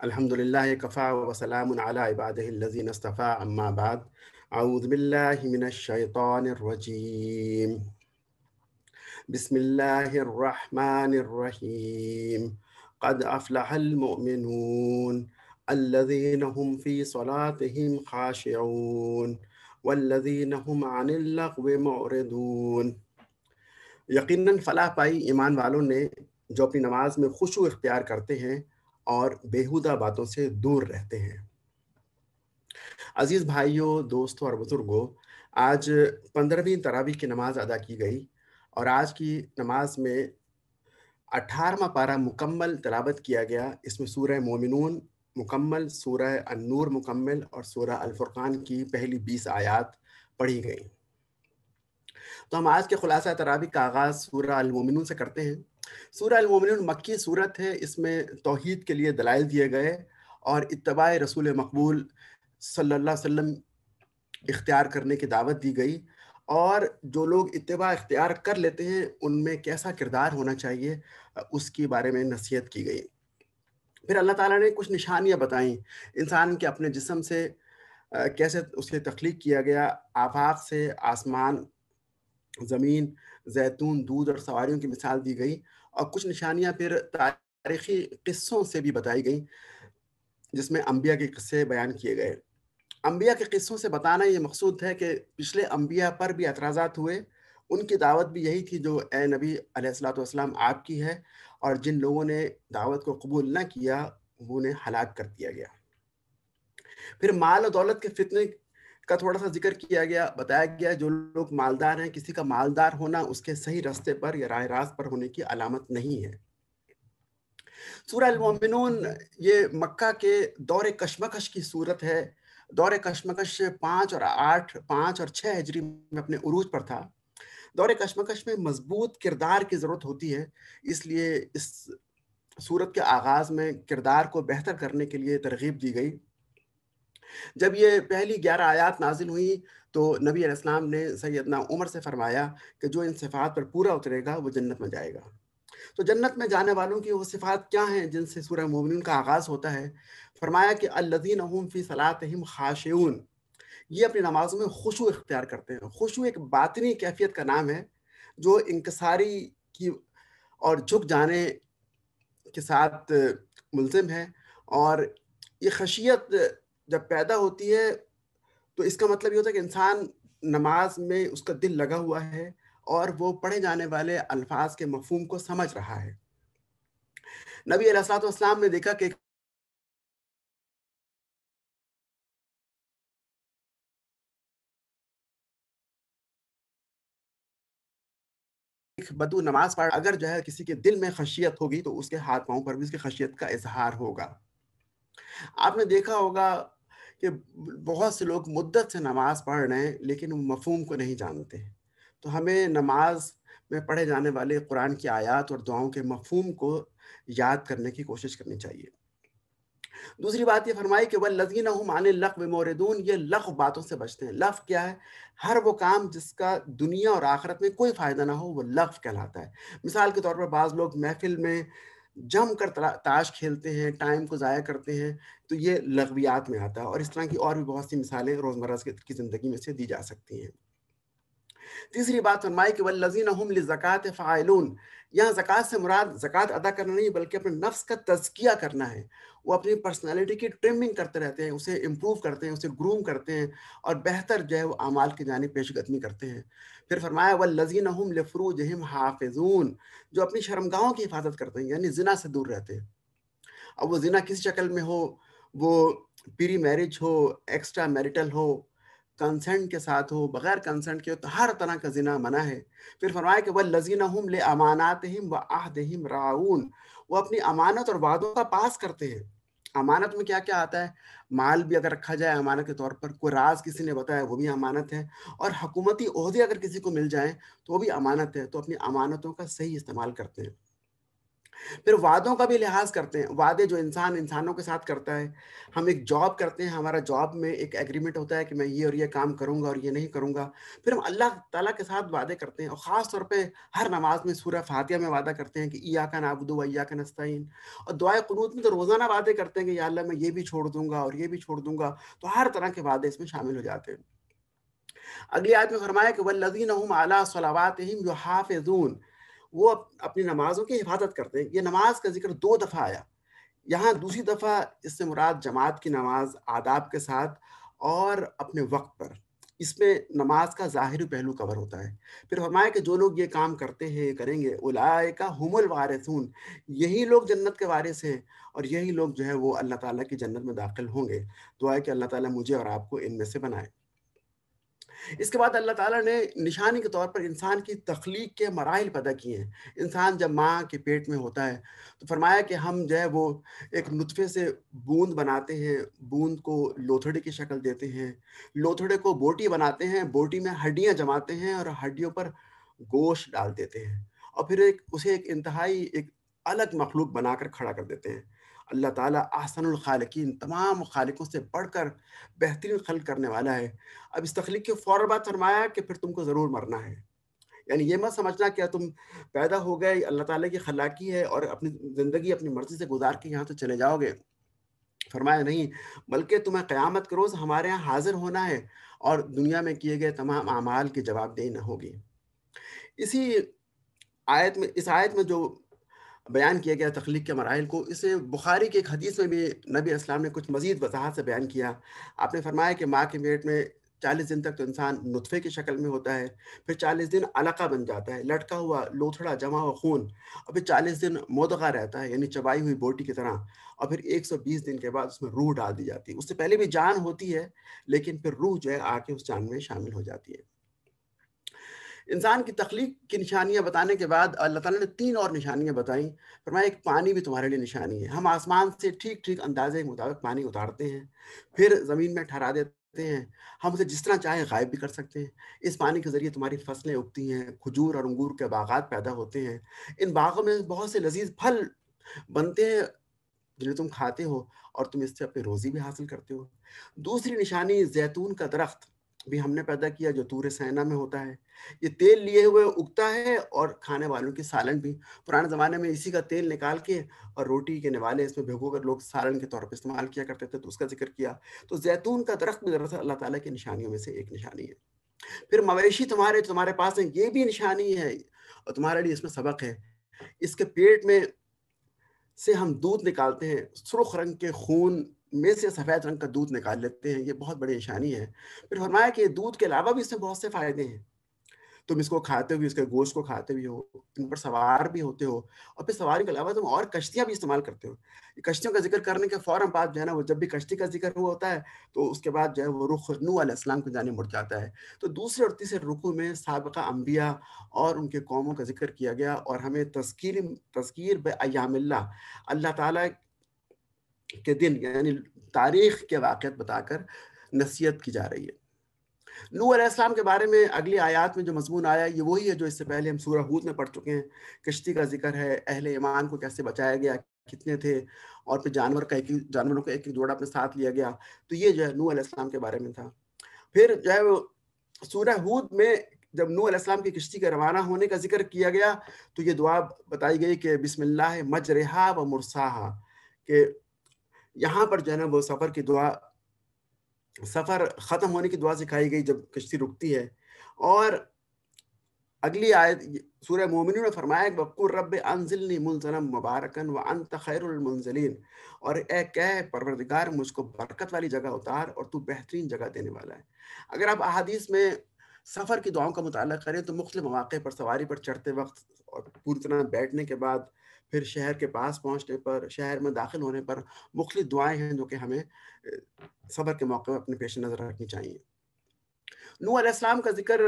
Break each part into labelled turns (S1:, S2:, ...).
S1: الحمد لله كفى وسلام على عباده الذين اصطفى أما بعد أعوذ بالله من الشيطان الرجيم بسم الله الرحمن الرحيم قد أفلح المؤمنون الذين هم في صلاتهم خاشعون والذين هم عن اللغو معرضون یقیناً فلاح پائی ایمان والوں نے جو اپنی نماز میں خشوع اختیار کرتے ہیں اور بیہودہ باتوں سے دور رہتے ہیں۔ عزیز بھائیوں، دوستوں اور بزرگوں، آج 15ویں تراویح کی نماز ادا کی گئی اور آج کی نماز میں 18واں پارہ مکمل تلاوت کیا گیا۔ اس میں سورہ مومنون مکمل، سورہ النور مکمل اور سورہ الفرقان کی پہلی 20 آیات پڑھی گئیں۔ تو ہم آج کے خلاصہ تراویح کا آغاز سورہ المومنون سے کرتے ہیں۔ سورہ المومنون مکی سورت ہے، اس میں توحید کے لیے دلائل دیے گئے اور اتباع رسول مقبول صلی اللہ علیہ وسلم اختیار کرنے کی دعوت دی گئی، اور جو لوگ اتباع اختیار کر لیتے ہیں ان میں کیسا کردار ہونا چاہیے اس کے بارے میں نصیحت کی گئی۔ پھر اللہ تعالیٰ نے کچھ نشانیاں بتائیں انسان کے اپنے جسم سے کیسے اسے تخلیق کیا گیا، آفاق سے آسمان، زمین، زیتون، دودھ اور سواریوں کی مثال دی گئی، اور کچھ نشانیاں پھر تاریخی قصوں سے بھی بتائی گئیں جس میں انبیاء کے قصے بیان کیے گئے۔ انبیاء کے قصوں سے بتانا یہ مقصود ہے کہ پچھلے انبیاء پر بھی اعتراضات ہوئے، ان کی دعوت بھی یہی تھی جو اے نبی علیہ الصلوۃ والسلام آپ کی ہے، اور جن لوگوں نے دعوت کو قبول نہ کیا انہیں ہلاک کر دیا گیا۔ پھر مال اور دولت کے فتنے کا تھوڑا سا ذکر کیا گیا، بتایا گیا جو لوگ مالدار ہیں، کسی کا مالدار ہونا اس کے صحیح راستے پر یا راہ راست پر ہونے کی علامت نہیں ہے۔ سورہ المومنون یہ مکہ کے دور کشمکش کی صورت ہے۔ دور کشمکش 5 اور 6 ہجری میں اپنے عروج پر تھا۔ دور کشمکش میں مضبوط کردار کی ضرورت ہوتی ہے، اس لیے اس صورت کے آغاز میں کردار کو بہتر کرنے کے لیے ترغیب دی گئی۔ جب یہ پہلی 11 آیات نازل ہوئی تو نبی علیہ السلام نے سیدنا عمر سے فرمایا کہ جو ان صفات پر پورا اترے گا وہ جنت میں جائے گا۔ تو جنت میں جانے والوں کی وہ صفات کیا ہیں جن سے سورہ مومنون کا آغاز ہوتا ہے؟ فرمایا کہ الذین هم فی صلاتہم خاشعون، یہ اپنی نمازوں میں خشوع اختیار کرتے ہیں۔ خشوع ایک باطنی کیفیت کا نام ہے جو انکساری کی اور جھک جانے کے ساتھ ملزم ہے، اور یہ خشیت جب پیدا ہوتی ہے تو اس کا مطلب یہ ہوتا ہے کہ انسان نماز میں اس کا دل لگا ہوا ہے اور وہ پڑھے جانے والے الفاظ کے مفہوم کو سمجھ رہا ہے۔ نبی علیہ الصلوۃ والسلام نے دیکھا کہ ایک بدو نماز پڑھ اگر جو ہے کسی کے دل میں خشیت ہوگی تو اس کے ہاتھ پاؤں پر بھی اس کی خشیت کا اظہار ہوگا۔ آپ نے دیکھا ہوگا کہ بہت سے لوگ مدت سے نماز پڑھ رہے ہیں لیکن وہ مفہوم کو نہیں جانتے، تو ہمیں نماز میں پڑھے جانے والے قرآن کی آیات اور دعاؤں کے مفہوم کو یاد کرنے کی کوشش کرنی چاہیے۔ دوسری بات یہ فرمائی کہ والذین هم عن اللغو معرضون، یہ لغو باتوں سے بچتے ہیں۔ لغو کیا ہے؟ ہر وہ کام جس کا دنیا اور آخرت میں کوئی فائدہ نہ ہو وہ لغو کہلاتا ہے۔ مثال کے طور پر بعض لوگ محفل میں جم کر تاش کھیلتے ہیں، ٹائم کو ضائع کرتے ہیں، تو یہ لغویات میں آتا ہے، اور اس طرح کی اور بھی بہت سی مثالیں روزمرہ کی زندگی میں سے دی جا سکتی ہیں۔ تیسری بات فرمائی کہ والذین هم للزکاة فاعلون، یہاں زکوٰۃ سے مراد زکوٰۃ ادا کرنا نہیں بلکہ اپنے نفس کا تزکیہ کرنا ہے۔ وہ اپنی پرسنالٹی کی ٹریمنگ کرتے رہتے ہیں، اسے امپروو کرتے ہیں، اسے گروم کرتے ہیں، اور بہتر جو ہے وہ اعمال کی جانب پیش قدمی کرتے ہیں۔ پھر فرمایا والذین هم لفروجہم حافظون، جو اپنی شرمگاہوں کی حفاظت کرتے ہیں، یعنی زنا سے دور رہتے ہیں۔ اب وہ زنا کسی شکل میں ہو، وہ پری میرج ہو، ایکسٹرا میریٹل ہو، کنسنٹ کے ساتھ ہو، بغیر کنسنٹ کے ہو، تو ہر طرح کا زنا منع ہے۔ پھر فرمایا کہ والذین هم لاماناتہم وعہدہم راعون، وہ اپنی امانت اور وعدوں کا پاس کرتے ہیں۔ امانت میں کیا کیا آتا ہے؟ مال بھی اگر رکھا جائے امانت کے طور پر، کوئی راز کسی نے بتایا وہ بھی امانت ہے، اور حکومتی عہدے اگر کسی کو مل جائیں تو وہ بھی امانت ہے، تو اپنی امانتوں کا صحیح استعمال کرتے ہیں۔ پھر وعدوں کا بھی لحاظ کرتے ہیں، وعدے جو انسان انسانوں کے ساتھ کرتا ہے۔ ہم ایک جاب کرتے ہیں، ہمارا جاب میں ایک ایگریمنٹ ہوتا ہے کہ میں یہ اور یہ کام کروں گا اور یہ نہیں کروں گا۔ پھر ہم اللہ تعالیٰ کے ساتھ وعدے کرتے ہیں، اور خاص طور پہ ہر نماز میں سورہ فاتحہ میں وعدہ کرتے ہیں کہ ایاک نعبد و ایاک نستعین، اور دعائے قنوت میں تو روزانہ وعدے کرتے ہیں کہ یا اللہ میں یہ بھی چھوڑ دوں گا اور یہ بھی چھوڑ دوں گا، تو ہر طرح کے وعدے اس میں شامل ہو جاتے ہیں۔ اگلی آیت میں فرمایا کہ والذین هم علی صلواتہم یحافظون، وہ اپنی نمازوں کی حفاظت کرتے ہیں۔ یہ نماز کا ذکر 2 دفعہ آیا، یہاں دوسری دفعہ اس سے مراد جماعت کی نماز آداب کے ساتھ اور اپنے وقت پر۔ اس میں نماز کا ظاہری پہلو کور ہوتا ہے۔ پھر فرمایا کہ جو لوگ یہ کام کرتے ہیں، کریں گے، اولئک هم الوارثون، یہی لوگ جنت کے وارث ہیں، اور یہی لوگ جو ہے وہ اللہ تعالیٰ کی جنت میں داخل ہوں گے۔ دعا ہے کہ اللہ تعالیٰ مجھے اور آپ کو ان میں سے بنائے۔ اس کے بعد اللہ تعالیٰ نے نشانی کے طور پر انسان کی تخلیق کے مراحل پیدا کیے ہیں۔ انسان جب ماں کے پیٹ میں ہوتا ہے تو فرمایا کہ ہم جو ہے وہ ایک نطفے سے بوند بناتے ہیں، بوند کو لوتھڑے کی شکل دیتے ہیں، لوتھڑے کو بوٹی بناتے ہیں، بوٹی میں ہڈیاں جماتے ہیں اور ہڈیوں پر گوشت ڈال دیتے ہیں، اور پھر اسے ایک انتہائی ایک الگ مخلوق بنا کر کھڑا کر دیتے ہیں۔ اللہ تعالیٰ احسن الخالقین، تمام خالقوں سے بڑھ کر بہترین خلق کرنے والا ہے۔ اب اس تخلیق کے فوراً بعد فرمایا کہ پھر تم کو ضرور مرنا ہے۔ یعنی یہ مت سمجھنا کہ تم پیدا ہو گئے، اللہ تعالیٰ کی خلاقی ہے اور اپنی زندگی اپنی مرضی سے گزار کے یہاں سے چلے جاؤ گے۔ فرمایا نہیں، بلکہ تمہیں قیامت کے روز ہمارے یہاں حاضر ہونا ہے، اور دنیا میں کیے گئے تمام اعمال کی جواب دہی نہ ہوگی۔ اسی اس آیت میں جو بیان کیا گیا تخلیق کے مراحل کو، اسے بخاری کی ایک حدیث میں بھی نبی اسلام نے کچھ مزید وضاحت سے بیان کیا۔ آپ نے فرمایا کہ ماں کے پیٹ میں 40 دن تک تو انسان نطفے کی شکل میں ہوتا ہے، پھر 40 دن علقہ بن جاتا ہے، لٹکا ہوا لوتھڑا جمع ہوا خون، اور پھر 40 دن مودغہ رہتا ہے، یعنی چبائی ہوئی بوٹی کی طرح، اور پھر 120 دن کے بعد اس میں روح ڈال دی جاتی ہے۔ اس سے پہلے بھی جان ہوتی ہے، لیکن پھر روح جو ہے آ کے اس جان میں شامل ہو جاتی ہے۔ انسان کی تخلیق کی نشانیاں بتانے کے بعد اللہ تعالیٰ نے 3 اور نشانیاں بتائیں۔ فرمایا ایک پانی بھی تمہارے لیے نشانی ہے، ہم آسمان سے ٹھیک ٹھیک اندازے کے مطابق پانی اتارتے ہیں، پھر زمین میں ٹھہرا دیتے ہیں، ہم اسے جس طرح چاہیں غائب بھی کر سکتے ہیں۔ اس پانی کے ذریعے تمہاری فصلیں اگتی ہیں، کھجور اور انگور کے باغات پیدا ہوتے ہیں، ان باغوں میں بہت سے لذیذ پھل بنتے ہیں جنہیں تم کھاتے ہو، اور تم اس سے اپنی روزی بھی حاصل کرتے ہو۔ دوسری نشانی زیتون کا درخت بھی ہم نے پیدا کیا جو طور سینا میں ہوتا ہے، یہ تیل لیے ہوئے اگتا ہے، اور کھانے والوں کی سالن بھی۔ پرانے زمانے میں اسی کا تیل نکال کے اور روٹی کے نوالے اس میں بھگو کر لوگ سالن کے طور پر استعمال کیا کرتے تھے، تو اس کا ذکر کیا۔ تو زیتون کا درخت بھی دراصل اللہ تعالیٰ کی نشانیوں میں سے ایک نشانی ہے۔ پھر مویشی تمہارے پاس ہیں، یہ بھی نشانی ہے، اور تمہارے لیے اس میں سبق ہے۔ اس کے پیٹ میں سے ہم دودھ نکالتے ہیں، سرخ رنگ کے خون میں سے سفید رنگ کا دودھ نکال لیتے ہیں، یہ بہت بڑی نشانی ہے۔ پھر فرمایا کہ دودھ کے علاوہ بھی اس میں بہت سے فائدے ہیں، تم اس کو کھاتے ہوئے، اس کے گوشت کو کھاتے بھی ہو، ان پر سوار بھی ہوتے ہو، اور پھر سواری کے علاوہ تم اور کشتیاں بھی استعمال کرتے ہو۔ یہ کشتیوں کا ذکر کرنے کے فوراً بعد جو ہے نا، وہ جب بھی کشتی کا ذکر ہوا ہوتا ہے تو اس کے بعد جو ہے وہ رخ نوح علیہ السلام کی جانب مڑ جاتا ہے۔ تو دوسرے اور تیسرے رکوع میں سابقہ انبیاء اور ان کے قوموں کا ذکر کیا گیا، اور ہمیں تذکیر بایام اللہ، اللہ تعالیٰ کے دن یعنی تاریخ کے واقعات بتا کر نصیحت کی جا رہی ہے۔ نوح علیہ السلام کے بارے میں اگلی آیات میں جو مضمون آیا یہ وہی ہے جو اس سے پہلے ہم سورہ ہود میں پڑھ چکے ہیں۔ کشتی کا ذکر ہے، اہل ایمان کو کیسے بچایا گیا، کتنے تھے، اور پھر جانوروں کا ایک ایک جوڑا اپنے ساتھ لیا گیا۔ تو یہ جو ہے نوح علیہ السلام کے بارے میں تھا۔ پھر جو ہے وہ سورہ ہود میں جب نوح علیہ السلام کی کشتی کے روانہ ہونے کا ذکر کیا گیا تو یہ دعا بتائی گئی کہ بسم اللہ مجرہا و مرساہا، کہ یہاں پر جو ہے نا وہ سفر ختم ہونے کی دعا سکھائی گئی جب کشتی رکتی ہے۔ اور اگلی آیت سورہ مومنون میں فرمایا کہ وَقُلْ رَبِّ أَنزِلْنِي مُنزَلًا مُبَارَكًا وَأَنْتَ خَيْرُ الْمُنزِلِينَ، اور اے کہہ پروردگار مجھ کو برکت والی جگہ اتار، اور تو بہترین جگہ دینے والا ہے۔ اگر آپ احادیث میں سفر کی دعاؤں کا مطالعہ کریں تو مختلف مواقع پر سواری پر چڑھتے وقت اور پوری طرح بیٹھنے کے بعد، پھر شہر کے پاس پہنچنے پر، شہر میں داخل ہونے پر مختلف دعائیں ہیں جو کہ ہمیں صبر کے موقع میں اپنے پیش نظر رکھنی چاہیے۔ نوح علیہ السلام کا ذکر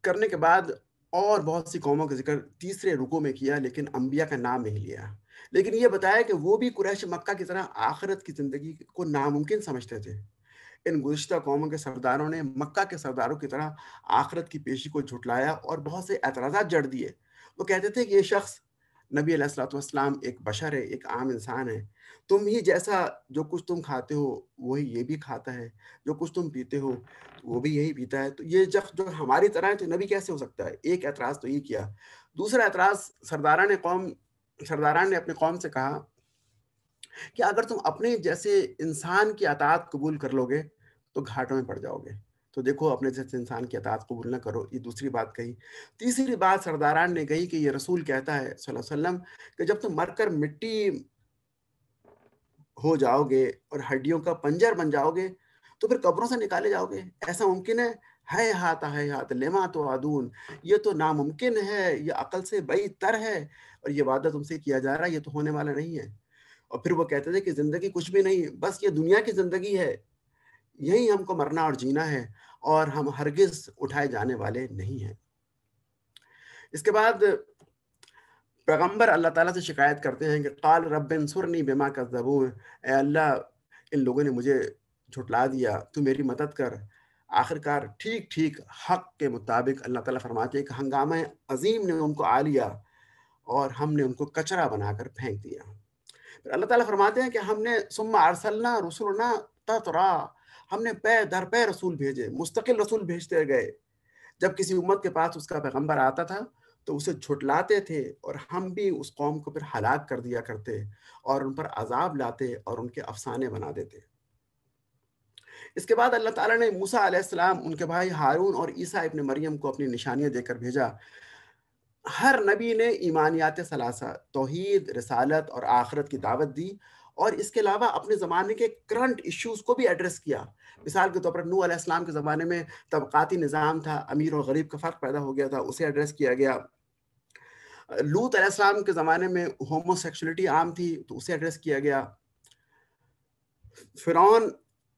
S1: کرنے کے بعد اور بہت سی قوموں کا ذکر تیسرے رکوع میں کیا، لیکن انبیاء کا نام نہیں لیا، لیکن یہ بتایا کہ وہ بھی قریش مکہ کی طرح آخرت کی زندگی کو ناممکن سمجھتے تھے۔ ان گزشتہ قوموں کے سرداروں نے مکہ کے سرداروں کی طرح آخرت کی پیشی کو جھٹلایا اور بہت سے اعتراضات جڑ دیے۔ وہ کہتے تھے کہ یہ شخص نبی علیہ الصلوۃ والسلام ایک بشر ہے، ایک عام انسان ہے، تم ہی جیسا جو کچھ تم کھاتے ہو وہی یہ بھی کھاتا ہے، جو کچھ تم پیتے ہو وہ بھی یہی پیتا ہے، تو یہ شخص جو ہماری طرح ہے تو نبی کیسے ہو سکتا ہے؟ ایک اعتراض تو یہ کیا۔ دوسرا اعتراض، سرداران نے اپنی قوم سے کہا کہ اگر تم اپنے جیسے انسان کی اطاعت قبول کر لو گے تو گھاٹوں میں پڑ جاؤ گے، تو دیکھو اپنے جیسے انسان کی اطاعت قبول نہ کرو، یہ دوسری بات کہی۔ تیسری بات سرداران نے کہی کہ یہ رسول کہتا ہے صلی اللہ علیہ وسلم کہ جب تم مر کر مٹی ہو جاؤ گے اور ہڈیوں کا پنجر بن جاؤ گے تو پھر قبروں سے نکالے جاؤ گے، ایسا ممکن ہے ہاتھ لما تو عدون، یہ تو ناممکن ہے، یہ عقل سے بعید تر ہے، اور یہ وعدہ تم سے کیا جا رہا ہے یہ تو ہونے والا نہیں ہے۔ اور پھر وہ کہتے تھے کہ زندگی کچھ بھی نہیں، بس یہ دنیا کی زندگی ہے، یہی ہم کو مرنا اور جینا ہے، اور ہم ہرگز اٹھائے جانے والے نہیں ہیں۔ اس کے بعد پیغمبر اللہ تعالیٰ سے شکایت کرتے ہیں کہ قال رب انصرنی بما کذبون، اے اللہ ان لوگوں نے مجھے جھٹلا دیا، تو میری مدد کر۔ آخرکار ٹھیک ٹھیک حق کے مطابق اللہ تعالیٰ فرماتے ہیں کہ ہنگامہ عظیم نے ان کو آ لیا اور ہم نے ان کو کچرا بنا کر پھینک دیا۔ پھر اللہ تعالیٰ فرماتے ہیں کہ ہم نے ثم ارسلنا رسلنا تترا، ہم نے پے در پے رسول بھیجے، مستقل رسول بھیجتے گئے۔ جب کسی امت کے پاس اس کا پیغمبر آتا تھا تو اسے جھٹلاتے تھے، اور ہم بھی اس قوم کو پھر ہلاک کر دیا کرتے اور ان پر عذاب لاتے اور ان کے افسانے بنا دیتے۔ اس کے بعد اللہ تعالیٰ نے موسیٰ علیہ السلام، ان کے بھائی ہارون اور عیسیٰ ابن مریم کو اپنی نشانیاں دے کر بھیجا۔ ہر نبی نے ایمانیات ثلاثہ، توحید، رسالت اور آخرت کی دعوت دی، اور اس کے علاوہ اپنے زمانے کے کرنٹ ایشوز کو بھی ایڈریس کیا۔ مثال کے طور پر نوح علیہ السلام کے زمانے میں طبقاتی نظام تھا، امیر اور غریب کا فرق پیدا ہو گیا تھا، اسے ایڈریس کیا گیا۔ لوط علیہ السلام کے زمانے میں ہومو سیکشولیٹی عام تھی تو اسے ایڈریس کیا گیا۔ فرعون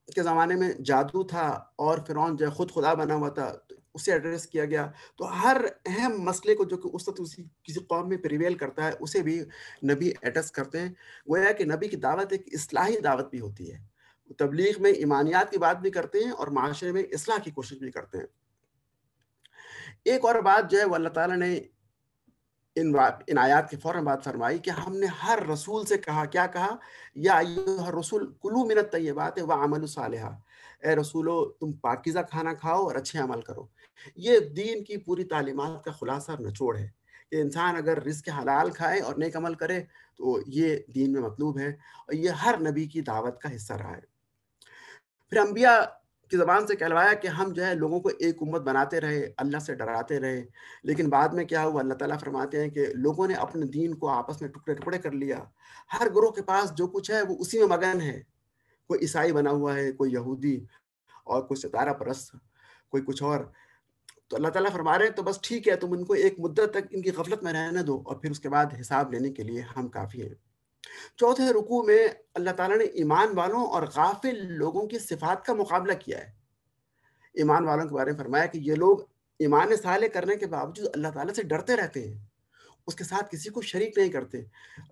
S1: کے زمانے میں جادو تھا اور فرعون جو خود خدا بنا ہوا تھا تو اسے ایڈریس کیا گیا۔ تو ہر اہم مسئلے کو جو کہ اس وقت کسی قوم میں پریویل کرتا ہے اسے بھی نبی ایڈریس کرتے ہیں۔ گویا کہ نبی کی دعوت ایک اصلاحی دعوت بھی ہوتی ہے، تبلیغ میں ایمانیات کی بات بھی کرتے ہیں اور معاشرے میں اصلاح کی کوشش بھی کرتے ہیں۔ ایک اور بات جو ہے وہ اللہ تعالیٰ نے ان آیات کے فوراً بعد فرمائی کہ ہم نے ہر رسول سے کہا، کیا کہا؟ یا ایھا الرسول کلوا من الطیبات واعملوا صالحا، اے رسولو تم پاکیزہ کھانا کھاؤ اور اچھے عمل کرو۔ یہ دین کی پوری تعلیمات کا خلاصہ اور نچوڑ ہے کہ انسان اگر رزق حلال کھائے اور نیک عمل کرے تو یہ دین میں مطلوب ہے، اور یہ ہر نبی کی دعوت کا حصہ رہا ہے۔ پھر انبیاء کی زبان سے کہلوایا کہ ہم جو ہے لوگوں کو ایک امت بناتے رہے، اللہ سے ڈراتے رہے، لیکن بعد میں کیا ہوا؟ اللہ تعالیٰ فرماتے ہیں کہ لوگوں نے اپنے دین کو آپس میں ٹکڑے ٹکڑے کر لیا، ہر گروہ کے پاس جو کچھ ہے وہ اسی میں مگن ہے، کوئی عیسائی بنا ہوا ہے، کوئی یہودی، اور کوئی ستارہ پرست، کوئی کچھ اور۔ تو اللہ تعالیٰ فرما رہے ہیں تو بس ٹھیک ہے، تم ان کو ایک مدت تک ان کی غفلت میں رہنے دو، اور پھر اس کے بعد حساب لینے کے لیے ہم کافی ہیں۔ چوتھے رکوع میں اللہ تعالیٰ نے ایمان والوں اور غافل لوگوں کی صفات کا مقابلہ کیا ہے۔ ایمان والوں کے بارے میں فرمایا کہ یہ لوگ ایمان صالح کرنے کے باوجود اللہ تعالیٰ سے ڈرتے رہتے ہیں، اس کے ساتھ کسی کو شریک نہیں کرتے۔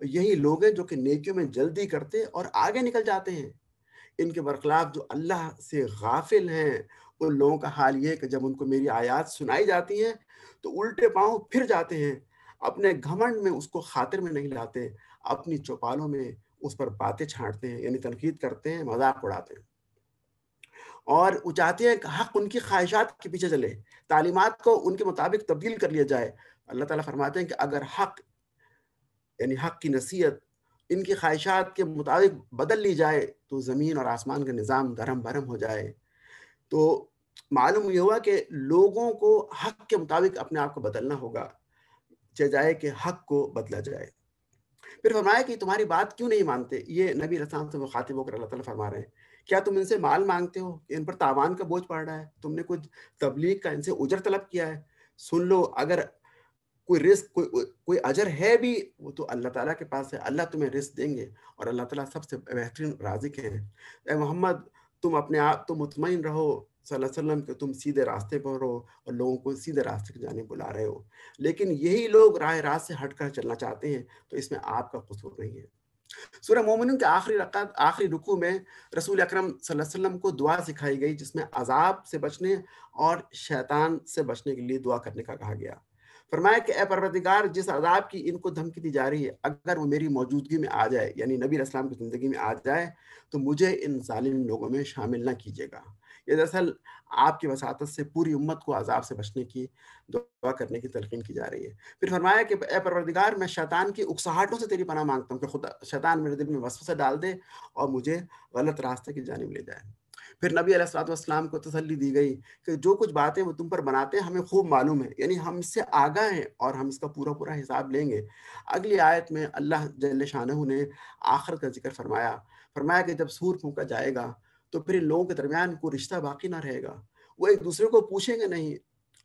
S1: یہی لوگ ہیں جو کہ نیکیوں میں جلدی کرتے اور آگے نکل جاتے ہیں۔ ان کے برخلاف جو اللہ سے غافل ہیں، ان لوگوں کا حال یہ ہے کہ جب ان کو میری آیات سنائی جاتی ہیں تو الٹے پاؤں پھر جاتے ہیں، اپنے گھمنڈ میں اس کو خاطر میں نہیں لاتے، اپنی چوپالوں میں اس پر باتیں چھانٹتے ہیں، یعنی تنقید کرتے ہیں، مذاق اڑاتے ہیں، اور وہ چاہتے ہیں کہ حق ان کی خواہشات کے پیچھے چلے، تعلیمات کو ان کے مطابق تبدیل کر لیا جائے۔ اللہ تعالیٰ فرماتے ہیں کہ اگر حق یعنی حق کی نصیحت ان کی خواہشات کے مطابق بدل لی جائے تو زمین اور آسمان کا نظام دھرم بھرم ہو جائے۔ تو معلوم یہ ہوا کہ لوگوں کو حق کے مطابق اپنے آپ کو بدلنا ہوگا، چاہے جائے کہ حق کو بدلا جائے۔ پھر فرمایا کہ تمہاری بات کیوں نہیں مانتے؟ یہ نبی علیہ السلام سے مخاطب ہو کر اللہ تعالیٰ فرما رہے ہیں، کیا تم ان سے مال مانگتے ہو کہ ان پر تاوان کا بوجھ پڑ رہا ہے؟ تم نے کچھ تبلیغ کا ان سے اجر طلب کیا ہے؟ سن لو، اگر کوئی رزق کوئی اجر ہے بھی وہ تو اللہ تعالیٰ کے پاس ہے، اللہ تمہیں رزق دیں گے، اور اللہ تعالیٰ سب سے بہترین رازق ہیں۔ اے محمد تم اپنے آپ تو مطمئن رہو صلی اللہ علیہ وسلم کہ تم سیدھے راستے پر ہو اور لوگوں کو سیدھے راستے کی جانب بلا رہے ہو، لیکن یہی لوگ راہ راست سے ہٹ کر چلنا چاہتے ہیں، تو اس میں آپ کا قصور نہیں ہے۔ سورہ مومنون کے آخری رکوع میں رسول اکرم صلی اللہ علیہ وسلم کو دعا سکھائی گئی جس میں عذاب سے بچنے اور شیطان سے بچنے کے لیے دعا کرنے کا کہا گیا۔ فرمایا کہ اے پروردگار، جس عذاب کی ان کو دھمکی دی جا رہی ہے، اگر وہ میری موجودگی میں آ جائے، یعنی نبی علیہ السلام کی زندگی میں آ جائے، تو مجھے ان ظالم لوگوں میں شامل نہ کیجیے گا۔ یہ دراصل آپ کی وساطت سے پوری امت کو عذاب سے بچنے کی دعا کرنے کی تلقین کی جا رہی ہے۔ پھر فرمایا کہ اے پروردگار، میں شیطان کی اکساہٹوں سے تیری پناہ مانگتا ہوں کہ خدا شیطان میرے دل میں وسوسہ ڈال دے اور مجھے غلط راستے کی جانب لے جائے۔ پھر نبی علیہ الصلوۃ والسلام کو تسلی دی گئی کہ جو کچھ باتیں وہ تم پر بناتے ہیں ہمیں خوب معلوم ہے، یعنی ہم اس سے آگاہ ہیں اور ہم اس کا پورا پورا حساب لیں گے۔ اگلی آیت میں اللہ جل شانہ نے آخرت کا ذکر فرمایا، فرمایا کہ جب سور پھونکا جائے گا تو پھر ان لوگوں کے درمیان کوئی رشتہ باقی نہ رہے گا، وہ ایک دوسرے کو پوچھیں گے نہیں،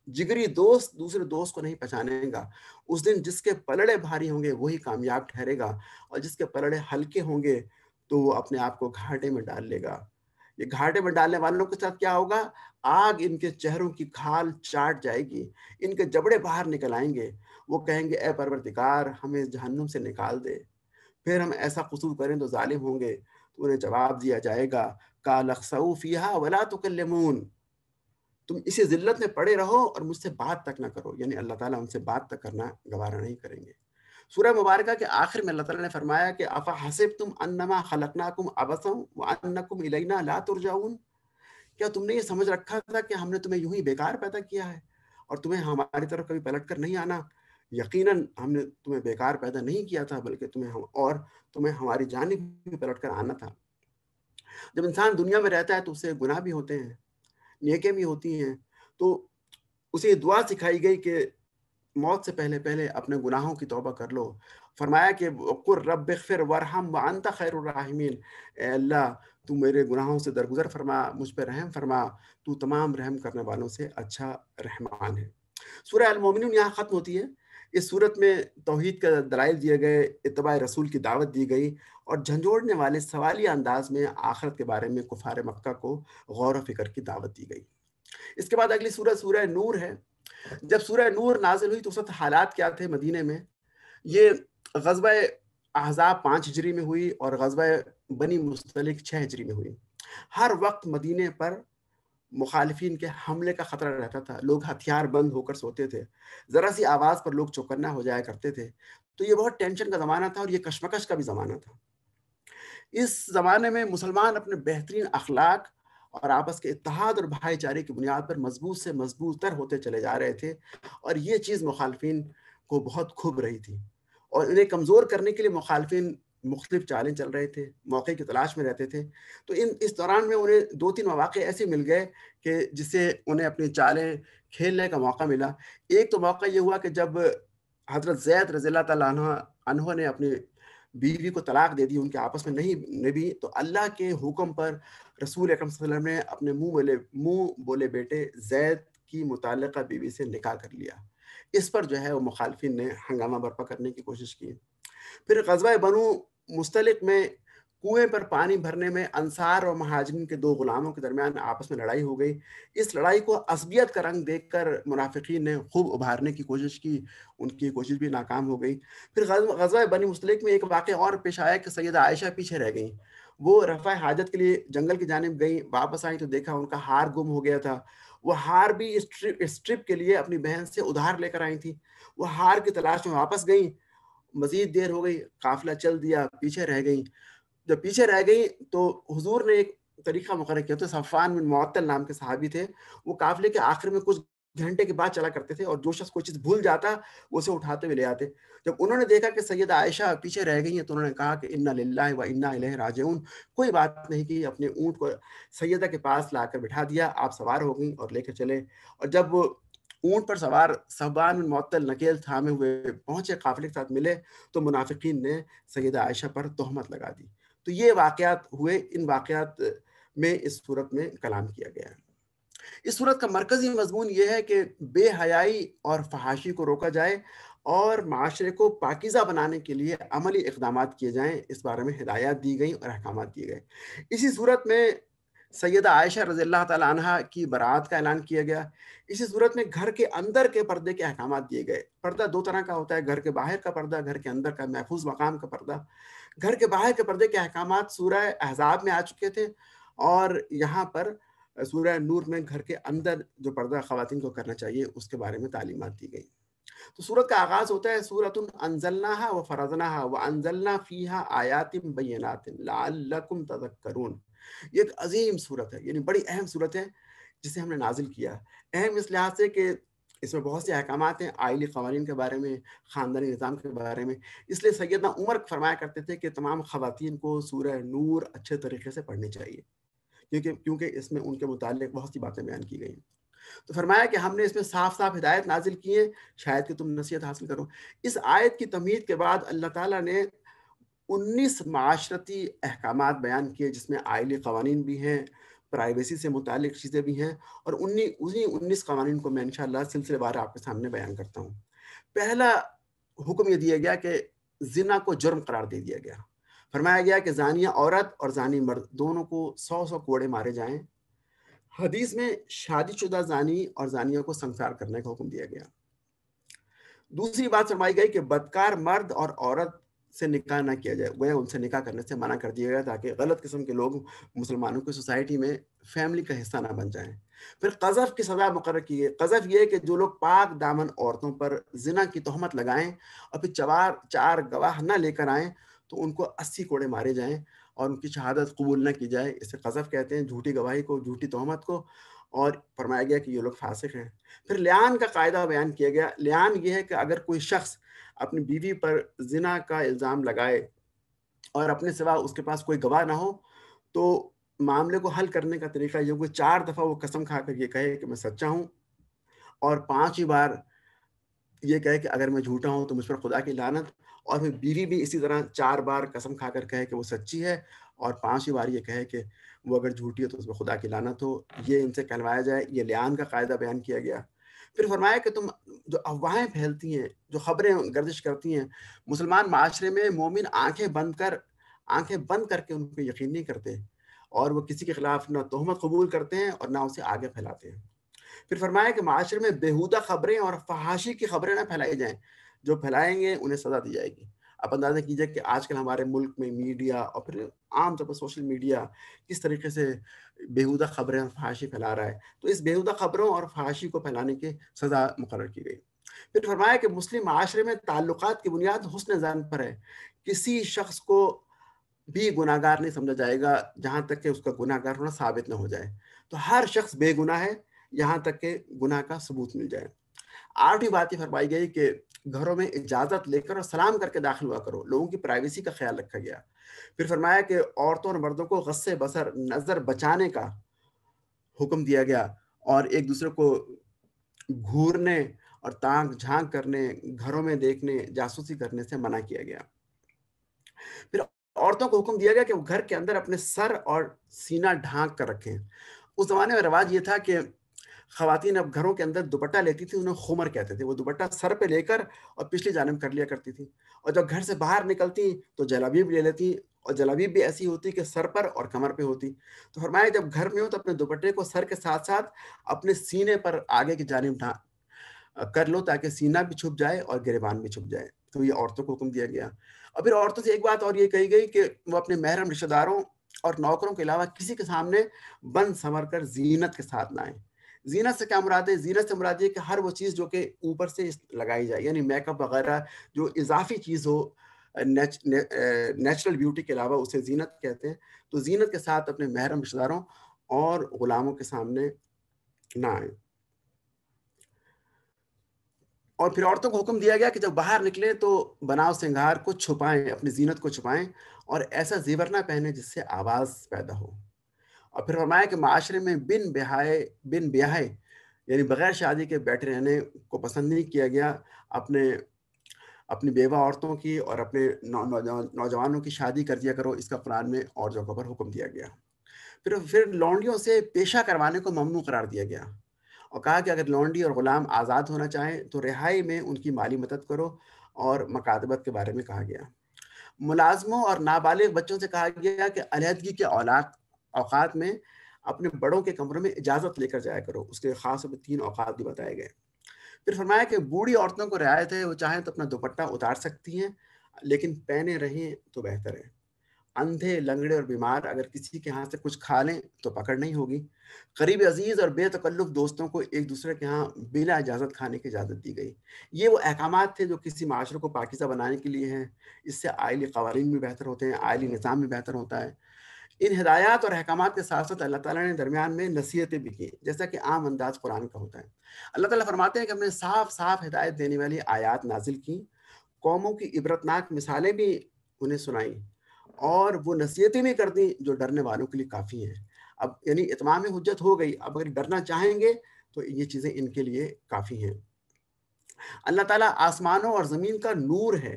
S1: جگری دوست دوسرے دوست کو نہیں پہچانے گا۔ اس دن جس کے پلڑے بھاری ہوں گے وہی کامیاب ٹھہرے گا، اور جس کے پلڑے ہلکے ہوں گے تو وہ اپنے آپ کو گھاٹے میں ڈال لے گا۔ یہ گھاٹے میں ڈالنے والوں کے ساتھ کیا ہوگا؟ آگ ان کے چہروں کی کھال چاٹ جائے گی، ان کے جبڑے باہر نکل آئیں گے، وہ کہیں گے اے پروردگار ہمیں اس جہنم سے نکال دے۔ پھر ہم ایسا قصور کریں تو ظالم ہوں گے، تو انہیں جواب دیا جائے گا قَالَ اخْسَئُوا فِيهَا وَلَا تُكَلِّمُونِ، تم اسی ذلت میں پڑے رہو اور مجھ سے بات تک نہ کرو، یعنی اللہ تعالیٰ ان سے بات تک کرنا گوارا نہیں کریں گے۔ سورہ مبارکہ کے آخر میں اللہ تعالیٰ نے فرمایا کہ افحسبتم انما خلقناکم عبثا وانکم الینا لا ترجعون، کیا تم نے یہ سمجھ رکھا تھا کہ ہم نے تمہیں یوں ہی بیکار پیدا کیا ہے اور تمہیں ہماری طرف کبھی پلٹ کر نہیں آنا؟ یقیناً ہم نے تمہیں بیکار پیدا نہیں کیا تھا، بلکہ تمہیں ہماری جانب بھی پلٹ کر آنا تھا۔ جب انسان دنیا میں رہتا ہے تو اسے گناہ بھی ہوتے ہیں، نیکیں بھی ہوتی ہیں، تو اسے یہ دعا سکھائی گئی کہ موت سے پہلے پہلے اپنے گناہوں کی توبہ کر لو۔ فرمایا کہ قُل رب اغفر وارحم وانت خیر الراحمین، اے اللہ تو میرے گناہوں سے درگزر فرما، مجھ پہ رحم فرما، تو تمام رحم کرنے والوں سے اچھا رحمان ہے۔ سورہ المومنون یہاں ختم ہوتی ہے۔ اس صورت میں توحید کا دلائل دیے گئے، اتباع رسول کی دعوت دی گئی، اور جھنجھوڑنے والے سوالیہ انداز میں آخرت کے بارے میں کفار مکہ کو غور و فکر کی دعوت دی گئی۔ اس کے بعد اگلی سورہ سورہ نور ہے۔ جب سورہ نور نازل ہوئی تو اس وقت حالات کیا تھے مدینے میں؟ یہ غزوہ احزاب 5 ہجری میں ہوئی اور غزوہ بنی مستلق 6 ہجری میں ہوئی۔ ہر وقت مدینے پر مخالفین کے حملے کا خطرہ رہتا تھا، لوگ ہتھیار بند ہو کر سوتے تھے، ذرا سی آواز پر لوگ چوکنا ہو جایا کرتے تھے۔ تو یہ بہت ٹینشن کا زمانہ تھا اور یہ کشمکش کا بھی زمانہ تھا۔ اس زمانے میں مسلمان اپنے بہترین اخلاق اور آپس کے اتحاد اور بھائی چارے کی بنیاد پر مضبوط سے مضبوط تر ہوتے چلے جا رہے تھے، اور یہ چیز مخالفین کو بہت کھب رہی تھی، اور انہیں کمزور کرنے کے لیے مخالفین مختلف چالیں چل رہے تھے، موقع کی تلاش میں رہتے تھے۔ تو اس دوران میں انہیں 2-3 مواقع ایسے مل گئے کہ جس سے انہیں اپنی چالیں کھیلنے کا موقع ملا۔ ایک تو موقع یہ ہوا کہ جب حضرت زید رضی اللہ تعالیٰ عنہ نے اپنی بیوی کو طلاق دے دی، ان کے آپس میں نہیں نبی، تو اللہ کے حکم پر رسول اکرم صلی اللہ علیہ وسلم نے اپنے منہ بولے بیٹے زید کی متعلقہ بیوی سے نکاح کر لیا۔ اس پر جو ہے وہ مخالفین نے ہنگامہ برپا کرنے کی کوشش کی۔ پھر غزوہ بنو مستلق میں کنویں پر پانی بھرنے میں انصار اور مہاجرین کے 2 غلاموں کے درمیان آپس میں لڑائی ہو گئی۔ اس لڑائی کو عصبیت کا رنگ دیکھ کر منافقین نے خوب ابھارنے کی کوشش کی، ان کی کوشش بھی ناکام ہو گئی۔ پھر غزوہ بنی مستلق میں ایک واقعہ اور پیش آیا کہ سیدہ عائشہ پیچھے رہ گئیں، وہ رفع حاجت کے لیے جنگل کی جانب گئیں، واپس آئیں تو دیکھا ان کا ہار گم ہو گیا تھا۔ وہ ہار بھی اس ٹرپ کے لیے اپنی بہن سے ادھار لے کر آئی تھیں۔ وہ ہار کی تلاش میں واپس گئیں، مزید دیر ہو گئی، قافلہ چل دیا، پیچھے رہ گئیں۔ جب پیچھے رہ گئی تو حضور نے ایک طریقہ مقرر کیا تھا، صفوان بن معطل نام کے صحابی تھے، وہ قافلے کے آخر میں کچھ گھنٹے کے بعد چلا کرتے تھے، اور جو شخص کوئی چیز بھول جاتا وہ اسے اٹھاتے ہوئے لے آتے۔ جب انہوں نے دیکھا کہ سیدہ عائشہ پیچھے رہ گئی ہیں تو انہوں نے کہا کہ انا للہ و انا الیہ راجعون، کوئی بات نہیں کی، اپنے اونٹ کو سیدہ کے پاس لا کر بٹھا دیا، آپ سوار ہو گئیں اور لے کے چلے۔ اور جب وہ اونٹ پر سوار صفوان بن معطل نکیل تھامے ہوئے پہنچے، قافلے کے ساتھ ملے، تو منافقین نے سیدہ عائشہ پر تہمت لگا دی۔ تو یہ واقعات ہوئے، ان واقعات میں اس صورت میں کلام کیا گیا ہے۔ اس صورت کا مرکزی مضمون یہ ہے کہ بے حیائی اور فحاشی کو روکا جائے اور معاشرے کو پاکیزہ بنانے کے لیے عملی اقدامات کیے جائیں، اس بارے میں ہدایات دی گئیں اور احکامات دیے گئے۔ اسی صورت میں سیدہ عائشہ رضی اللہ تعالیٰ عنہا کی برات کا اعلان کیا گیا۔ اسی صورت میں گھر کے اندر کے پردے کے احکامات دیے گئے۔ پردہ 2 طرح کا ہوتا ہے، گھر کے باہر کا پردہ، گھر کے اندر کا محفوظ مقام کا پردہ۔ گھر کے باہر کے پردے کے احکامات سورہ احزاب میں آ چکے تھے، اور یہاں پر سورہ نور میں گھر کے اندر جو پردہ خواتین کو کرنا چاہیے اس کے بارے میں تعلیمات دی گئی۔ تو سورت کا آغاز ہوتا ہے سورۃ انزلناها وفرضناها وانزلنا فیها آیات بینات لعلکم تذکرون. یہ ایک عظیم صورت ہے، یعنی بڑی اہم صورت ہے جسے ہم نے نازل کیا. اہم اس لحاظ سے کہ اس میں بہت سے احکامات ہیں آئلی قوانین کے بارے میں، خاندانی نظام کے بارے میں. اس لیے سیدنا عمر فرمایا کرتے تھے کہ تمام خواتین کو سورہ نور اچھے طریقے سے پڑھنی چاہیے، کیونکہ اس میں ان کے متعلق بہت سی باتیں بیان کی گئی ہیں. تو فرمایا کہ ہم نے اس میں صاف صاف ہدایت نازل کی ہے، شاید کہ تم نصیحت حاصل کرو. اس آیت کی تمہید کے بعد اللہ تعالیٰ نے 19 معاشرتی احکامات بیان کیے، جس میں آئلی قوانین بھی ہیں، پرائیویسی سے متعلق چیزیں بھی ہیں، اور انہی 19 قوانین کو میں انشاءاللہ سلسلے وار آپ کے سامنے بیان کرتا ہوں. پہلا حکم یہ دیا گیا کہ زنا کو جرم قرار دے دیا گیا. فرمایا گیا کہ زانیہ عورت اور زانی مرد دونوں کو 100 کوڑے مارے جائیں. حدیث میں شادی شدہ زانی اور زانیہ کو سنسار کرنے کا حکم دیا گیا. دوسری بات فرمائی گئی کہ بدکار مرد اور عورت سے نکاح نہ کیا جائے، گویا ان سے نکاح کرنے سے منع کر دیا گیا تاکہ غلط قسم کے لوگ مسلمانوں کی سوسائٹی میں فیملی کا حصہ نہ بن جائیں. پھر قذف کی سزا مقرر کی ہے. قذف یہ ہے کہ جو لوگ پاک دامن عورتوں پر زنا کی تہمت لگائیں اور پھر چار گواہ نہ لے کر آئیں تو ان کو 80 کوڑے مارے جائیں اور ان کی شہادت قبول نہ کی جائے. اسے قذف کہتے ہیں، جھوٹی گواہی کو، جھوٹی تہمت کو. اور فرمایا گیا کہ یہ لوگ فاسق ہیں. پھر لیان کا قاعدہ بیان کیا گیا. لیان یہ ہے کہ اگر کوئی شخص اپنی بیوی پر زنا کا الزام لگائے اور اپنے سوا اس کے پاس کوئی گواہ نہ ہو تو معاملے کو حل کرنے کا طریقہ یہ کہ 4 دفعہ وہ قسم کھا کر یہ کہے کہ میں سچا ہوں، اور 5 بار یہ کہے کہ اگر میں جھوٹا ہوں تو مجھ پر خدا کی لعنت. اور پھر بیوی بھی اسی طرح 4 بار قسم کھا کر کہے کہ وہ سچی ہے، اور 5 بار یہ کہے کہ وہ اگر جھوٹی ہے تو اس پر خدا کی لعنت ہو. یہ ان سے کہلوایا جائے. یہ لیان کا قاعدہ بیان کیا گیا. پھر فرمایا کہ تم جو افواہیں پھیلتی ہیں، جو خبریں گردش کرتی ہیں، مسلمان معاشرے میں مومن آنکھیں بند کر کے ان پہ یقین نہیں کرتے، اور وہ کسی کے خلاف نہ تہمت قبول کرتے ہیں اور نہ اسے آگے پھیلاتے ہیں. پھر فرمایا کہ معاشرے میں بیہودہ خبریں اور فحاشی کی خبریں نہ پھیلائی جائیں. جو پھیلائیں گے انہیں سزا دی جائے گی. آپ اندازہ کیجئے کہ آج کل ہمارے ملک میں میڈیا اور پھر عام طور پر سوشل میڈیا کس طریقے سے بیہودہ خبریں اور فحاشی پھیلا رہا ہے. تو اس بیہودہ خبروں اور فحاشی کو پھیلانے کی سزا مقرر کی گئی. پھر فرمایا کہ مسلم معاشرے میں تعلقات کی بنیاد حسن ظن پر ہے. کسی شخص کو بھی گناہ گار نہیں سمجھا جائے گا جہاں تک کہ اس کا گناہ گار ہونا ثابت نہ ہو جائے. تو ہر شخص بے گناہ ہے یہاں تک کہ گناہ کا ثبوت مل جائے. 8ویں بات یہ فرمائی گئی کہ گھروں میں اجازت لے کر اور سلام کر کے داخل ہوا کرو. لوگوں کی پرائیویسی کا خیال رکھا گیا. پھر فرمایا کہ عورتوں اور مردوں کو غصے بصر نظر بچانے کا حکم دیا گیا، اور ایک دوسرے کو گھورنے اور تانک جھانک کرنے، گھروں میں دیکھنے، جاسوسی کرنے سے منع کیا گیا. پھر عورتوں کو حکم دیا گیا کہ وہ گھر کے اندر اپنے سر اور سینہ ڈھانک کر رکھیں. اس زمانے میں رواج یہ تھا کہ خواتین اب گھروں کے اندر دوپٹہ لیتی تھی، انہیں خمر کہتے تھے. وہ دوپٹہ سر پہ لے کر اور پچھلی جانب کر لیا کرتی تھی، اور جب گھر سے باہر نکلتی تو جلابیب لے لیتی، اور جلابیب بھی ایسی ہوتی کہ سر پر اور کمر پہ ہوتی. تو فرمایا جب گھر میں ہو تو اپنے دوپٹے کو سر کے ساتھ ساتھ اپنے سینے پر آگے کی جانب کر لو تاکہ سینہ بھی چھپ جائے اور گریبان بھی چھپ جائے. تو یہ عورتوں کو حکم دیا گیا. اور پھر عورتوں سے ایک بات اور یہ کہی گئی کہ وہ اپنے محرم رشتہ داروں اور نوکروں کے علاوہ کسی کے سامنے بند سنور کر زینت کے ساتھ نہ آئیں. زینت سے کیا مراد ہے؟ زینت سے مراد یہ کہ ہر وہ چیز جو کہ اوپر سے لگائی جائے، یعنی میک اپ وغیرہ جو اضافی چیز ہو نیچرل بیوٹی کے علاوہ، اسے زینت کہتے ہیں. تو زینت کے ساتھ اپنے محرم رشتہ داروں اور غلاموں کے سامنے نہ آئیں. اور پھر عورتوں کو حکم دیا گیا کہ جب باہر نکلیں تو بناؤ سنگھار کو چھپائیں، اپنی زینت کو چھپائیں، اور ایسا زیور نہ پہنیں جس سے آواز پیدا ہو. اور پھر فرمایا کہ معاشرے میں بن بیاہے یعنی بغیر شادی کے بیٹھے رہنے کو پسند نہیں کیا گیا. اپنی بیوہ عورتوں کی اور اپنے نوجوانوں کی شادی کر دیا کرو. اس کا قرآن میں اور جگہوں پر حکم دیا گیا. پھر لونڈیوں سے پیشہ کروانے کو ممنوع قرار دیا گیا، اور کہا کہ اگر لونڈی اور غلام آزاد ہونا چاہیں تو رہائی میں ان کی مالی مدد کرو، اور مکاتبت کے بارے میں کہا گیا. ملازموں اور نابالغ بچوں سے کہا گیا کہ علیحدگی کے اوقات میں اپنے بڑوں کے کمروں میں اجازت لے کر جایا کرو. اس کے خاص 3 اوقات بھی بتائے گئے. پھر فرمایا کہ بوڑھی عورتوں کو رعایت ہے، وہ چاہیں تو اپنا دوپٹہ اتار سکتی ہیں لیکن پہنے رہیں تو بہتر ہے. اندھے، لنگڑے اور بیمار اگر کسی کے ہاں سے کچھ کھا لیں تو پکڑ نہیں ہوگی۔ قریب عزیز اور بے تکلف دوستوں کو ایک دوسرے کے ہاں بلا اجازت کھانے کی اجازت دی گئی۔ یہ وہ احکامات تھے جو کسی معاشرے کو پاکیزہ بنانے کے لیے ہیں۔ اس سے آئلی قوانین بھی بہتر ہوتے ہیں، آئلی نظام بھی بہتر ہوتا ہے۔ ان ہدایات اور احکامات کے ساتھ ساتھ اللہ تعالیٰ نے درمیان میں نصیحتیں بھی کی، جیسا کہ عام انداز قرآن کا ہوتا ہے۔ اللہ تعالیٰ فرماتے ہیں کہ ہم نے صاف صاف ہدایت دینے والی آیات نازل کی، قوموں کی عبرتناک مثالیں بھی انہیں سنائیں، اور وہ نصیحتیں بھی کر دیں جو ڈرنے والوں کے لیے کافی ہیں۔ اب یعنی اتمام حجت ہو گئی، اب اگر ڈرنا چاہیں گے تو یہ چیزیں ان کے لیے کافی ہیں۔ اللہ تعالیٰ آسمانوں اور زمین کا نور ہے۔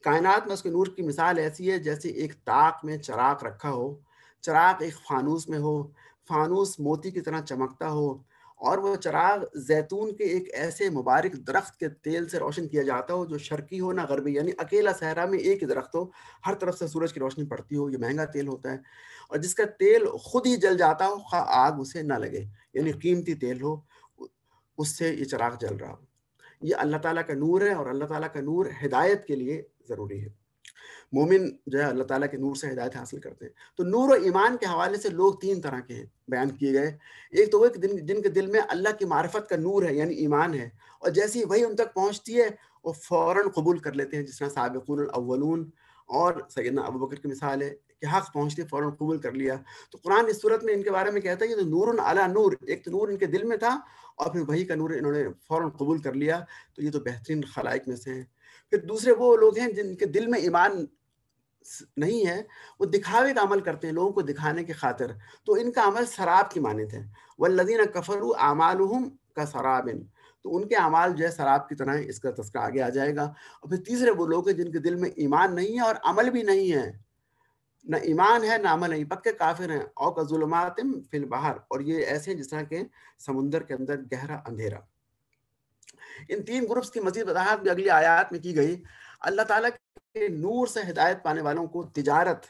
S1: کائنات میں اس کے نور کی مثال ایسی ہے جیسے ایک طاق میں چراغ رکھا ہو، چراغ ایک فانوس میں ہو، فانوس موتی کی طرح چمکتا ہو، اور وہ چراغ زیتون کے ایک ایسے مبارک درخت کے تیل سے روشن کیا جاتا ہو جو شرقی ہو نہ غربی، یعنی اکیلا صحرا میں ایک ہی درخت ہو، ہر طرف سے سورج کی روشنی پڑتی ہو۔ یہ مہنگا تیل ہوتا ہے، اور جس کا تیل خود ہی جل جاتا ہو خواہ آگ اسے نہ لگے، یعنی قیمتی تیل ہو، اس سے یہ چراغ جل رہا ہو۔ یہ اللہ تعالیٰ کا نور ہے، اور اللہ تعالیٰ کا نور ہدایت کے لیے ضروری ہے۔ مومن جو ہے اللہ تعالیٰ کے نور سے ہدایت حاصل کرتے ہیں۔ تو نور و ایمان کے حوالے سے لوگ تین طرح کے بیان کیے گئے۔ ایک تو وہ جن کے دل میں اللہ کی معرفت کا نور ہے، یعنی ایمان ہے، اور جیسی وہی ان تک پہنچتی ہے وہ فوراً قبول کر لیتے ہیں، جس طرح سابقون الاولون اور سیدنا ابوبکر کی مثال ہے کہ حق پہنچتے فوراً قبول کر لیا۔ تو قرآن اس صورت میں ان کے بارے میں کہتا ہے کہ نور علی نور، ایک تو نور ان کے دل میں تھا اور پھر وہی کا نور انہوں نے فوراً قبول کر لیا، تو یہ تو بہترین خلائق میں سے ہیں۔ پھر دوسرے وہ لوگ ہیں جن کے دل میں ایمان نہیں ہے، وہ دکھاوے کا عمل کرتے ہیں لوگوں کو دکھانے کی خاطر، تو ان کا عمل سراب کی مانند ہے۔ والذین کفروا اعمالهم کسراب، تو ان کے اعمال جو ہے سراب کی طرح ہیں۔ اس کا تذکرہ آگے آ جائے گا۔ اور پھر تیسرے وہ لوگ ہیں جن کے دل میں ایمان نہیں ہے اور عمل بھی نہیں ہے، نہ ایمان ہے نہ عمل نہیں، پکے کافر ہیں۔ او کظلمات فی البحر، اور یہ ایسے ہیں جس طرح کہ سمندر کے اندر گہرا اندھیرا۔ ان تین گروپس کی مزید وضاحت بھی اگلی آیات میں کی گئی۔ اللہ تعالیٰ کے نور سے ہدایت پانے والوں کو تجارت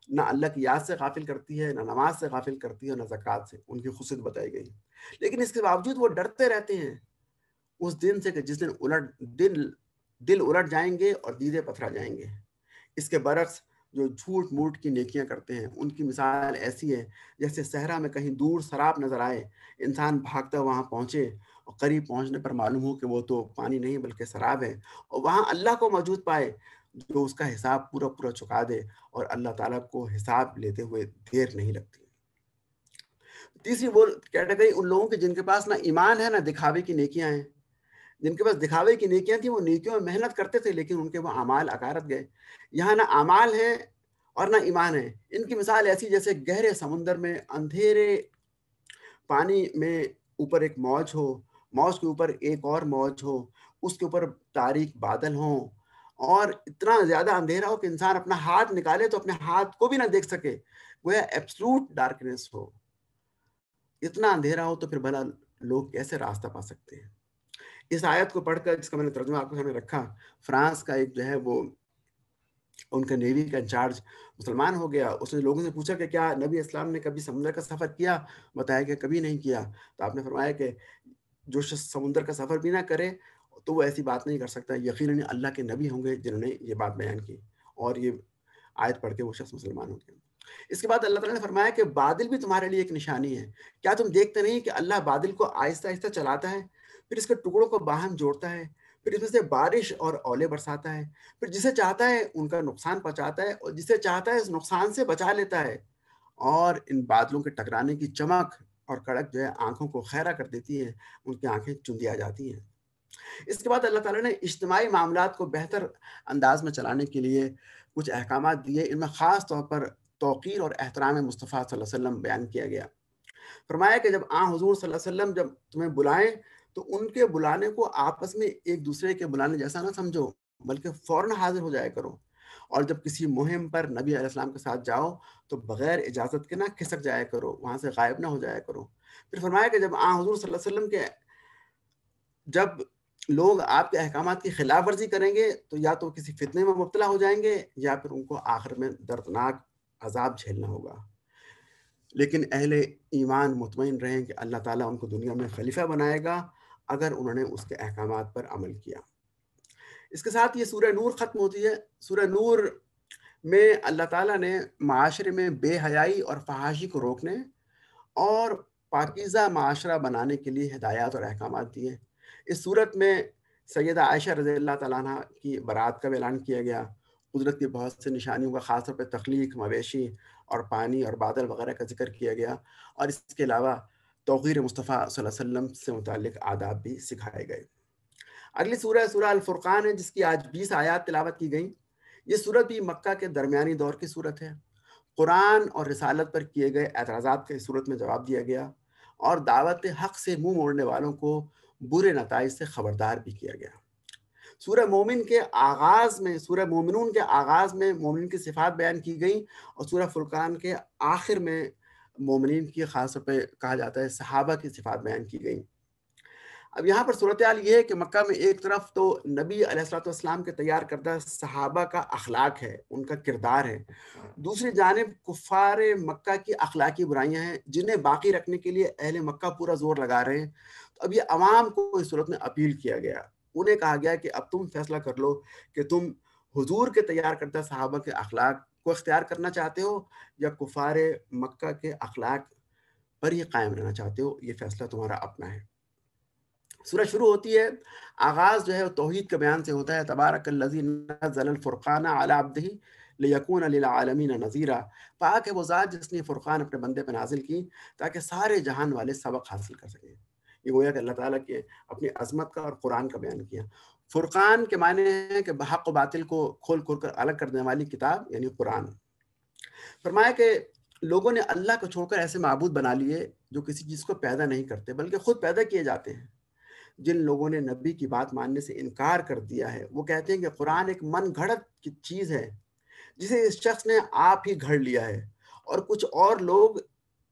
S1: نہ اللہ کی یاد سے غافل کرتی ہے، نہ نماز سے غافل کرتی ہے، نہ زکوٰۃ سے، ان کی خصوصیت بتائی گئی۔ لیکن اس کے باوجود وہ ڈرتے رہتے ہیں اس دن سے کہ جس دن دل الٹ جائیں گے اور دیدے پتھرا جائیں گے۔ اس کے برعکس جو جھوٹ موٹ کی نیکیاں کرتے ہیں ان کی مثال ایسی ہے جیسے صحرا میں کہیں دور سراب نظر آئے، انسان بھاگتا وہاں پہنچے اور قریب پہنچنے پر معلوم ہو کہ وہ تو پانی نہیں بلکہ سراب ہے، اور وہاں اللہ کو موجود پائے جو اس کا حساب پورا پورا چکا دے، اور اللہ تعالیٰ کو حساب لیتے ہوئے دیر نہیں لگتی۔ تیسری وہ کیٹیگری ان لوگوں کی جن کے پاس نہ ایمان ہے نہ دکھاوے کی نیکیاں ہیں۔ جن کے پاس دکھاوے کی نیکیاں تھیں وہ نیکیوں میں محنت کرتے تھے، لیکن ان کے وہ اعمال اکارت گئے۔ یہاں نہ اعمال ہے اور نہ ایمان ہے۔ ان کی مثال ایسی جیسے گہرے سمندر میں اندھیرے پانی میں اوپر ایک موج ہو، موج کے اوپر ایک اور موج ہو، اس کے اوپر تاریک بادل ہوں، اور اتنا زیادہ اندھیرا ہو کہ انسان اپنا ہاتھ نکالے تو اپنے ہاتھ کو بھی نہ دیکھ سکے، گویا ایبسلوٹ ڈارکنیس ہو۔ اتنا اندھیرا ہو تو پھر بھلا لوگ کیسے راستہ پا سکتے ہیں؟ اس آیت کو پڑھ کر، جس کا میں نے ترجمہ آپ کے سامنے رکھا، فرانس کا ایک جو ہے وہ ان کا نیوی کا انچارج مسلمان ہو گیا۔ اس نے لوگوں سے پوچھا کہ کیا نبی اسلام نے کبھی سمندر کا سفر کیا؟ بتایا کہ کبھی نہیں کیا۔ تو آپ نے فرمایا کہ جو شخص سمندر کا سفر بھی نہ کرے تو وہ ایسی بات نہیں کر سکتا، یقیناً اللہ کے نبی ہوں گے جنہوں نے یہ بات بیان کی، اور یہ آیت پڑھ کے وہ شخص مسلمان ہو گیا۔ اس کے بعد اللہ تعالیٰ نے فرمایا کہ بادل بھی تمہارے لیے ایک نشانی ہے، کیا تم دیکھتے نہیں کہ اللہ بادل کو آہستہ آہستہ چلاتا ہے، پھر اس کے ٹکڑوں کو باہم جوڑتا ہے، پھر اس میں سے بارش اور اولے برساتا ہے، پھر جسے چاہتا ہے ان کا نقصان پہنچاتا ہے اور جسے چاہتا ہے اس نقصان سے بچا لیتا ہے، اور ان بادلوں کے ٹکرانے کی چمک اور کڑک جو ہے آنکھوں کو خیرہ کر دیتی ہے، ان کی آنکھیں چندیا جاتی ہیں۔ اس کے بعد اللہ تعالیٰ نے اجتماعی معاملات کو بہتر انداز میں چلانے کے لیے کچھ احکامات دیے۔ ان میں خاص طور پر توقیر اور احترام مصطفیٰ صلی اللہ علیہ وسلم بیان کیا گیا۔ فرمایا کہ جب حضور صلی اللہ علیہ وسلم جب تمہیں بلائیں تو ان کے بلانے کو آپس میں ایک دوسرے کے بلانے جیسا نہ سمجھو، بلکہ فوراً حاضر ہو جایا کرو، اور جب کسی مہم پر نبی علیہ السلام کے ساتھ جاؤ تو بغیر اجازت کے نہ کھسک جایا کرو، وہاں سے غائب نہ ہو جایا کرو۔ پھر فرمایا کہ جب حضور صلی اللہ علیہ وسلم کے جب لوگ آپ کے احکامات کی خلاف ورزی کریں گے تو یا تو کسی فتنے میں مبتلا ہو جائیں گے یا پھر ان کو آخر میں دردناک عذاب جھیلنا ہوگا۔ لیکن اہل ایمان مطمئن رہیں کہ اللہ تعالیٰ ان کو دنیا میں خلیفہ بنائے گا اگر انہوں نے اس کے احکامات پر عمل کیا۔ اس کے ساتھ یہ سورہ نور ختم ہوتی ہے۔ سورہ نور میں اللہ تعالیٰ نے معاشرے میں بے حیائی اور فحاشی کو روکنے اور پاکیزہ معاشرہ بنانے کے لیے ہدایات اور احکامات دیے۔ اس صورت میں سیدہ عائشہ رضی اللہ تعالیٰ عنہ کی برات کا بھی اعلان کیا گیا، قدرت کی بہت سی نشانیوں کا خاص طور پہ تخلیق، مویشی اور پانی اور بادل وغیرہ کا ذکر کیا گیا، اور اس کے علاوہ توقیر مصطفیٰ صلی اللہ علیہ وسلم سے متعلق آداب بھی سکھائے گئے۔ اگلی سورہ سورہ الفرقان ہے، جس کی آج 20 آیات تلاوت کی گئیں۔ یہ سورت بھی مکہ کے درمیانی دور کی سورت ہے۔ قرآن اور رسالت پر کیے گئے اعتراضات کے صورت میں جواب دیا گیا، اور دعوت حق سے منہ موڑنے والوں کو برے نتائج سے خبردار بھی کیا گیا۔ سورہ مومنون کے آغاز میں مومنین کی صفات بیان کی گئیں، اور سورہ فرقان کے آخر میں مومنین کی خاص طور پہ کہا جاتا ہے صحابہ کی صفات بیان کی گئیں۔ اب یہاں پر صورتحال یہ ہے کہ مکہ میں ایک طرف تو نبی علیہ الصلوۃ والسلام کے تیار کردہ صحابہ کا اخلاق ہے، ان کا کردار ہے، دوسری جانب کفار مکہ کی اخلاقی برائیاں ہیں جنہیں باقی رکھنے کے لیے اہل مکہ پورا زور لگا رہے ہیں۔ تو اب یہ عوام کو اس صورت میں اپیل کیا گیا، انہیں کہا گیا کہ اب تم فیصلہ کر لو کہ تم حضور کے تیار کردہ صحابہ کے اخلاق کو اختیار کرنا چاہتے ہو یا کفار مکہ کے اخلاق پر ہی قائم رہنا چاہتے ہو، یہ فیصلہ تمہارا اپنا ہے۔ سورہ شروع ہوتی ہے، آغاز جو ہے وہ توحید کے بیان سے ہوتا ہے، تبارک الذی نزل الفرقان علی عبدہ لیکون للعالمین نذیرا۔ پاک ہے وہ ذات جس نے فرقان اپنے بندے پہ نازل کی تاکہ سارے جہان والے سبق حاصل کر سکیں۔ یہ گویا کہ اللہ تعالیٰ کے اپنی عظمت کا اور قرآن کا بیان کیا۔ فرقان کے معنی ہے کہ حق و باطل کو کھول کھول کر الگ کرنے والی کتاب، یعنی قرآن۔ فرمایا کہ لوگوں نے اللہ کو چھوڑ کر ایسے معبود بنا لیے جو کسی چیز کو پیدا نہیں کرتے بلکہ خود پیدا کیے جاتے ہیں۔ جن لوگوں نے نبی کی بات ماننے سے انکار کر دیا ہے وہ کہتے ہیں کہ قرآن ایک من گھڑت کی چیز ہے جسے اس شخص نے آپ ہی گھڑ لیا ہے، اور کچھ اور لوگ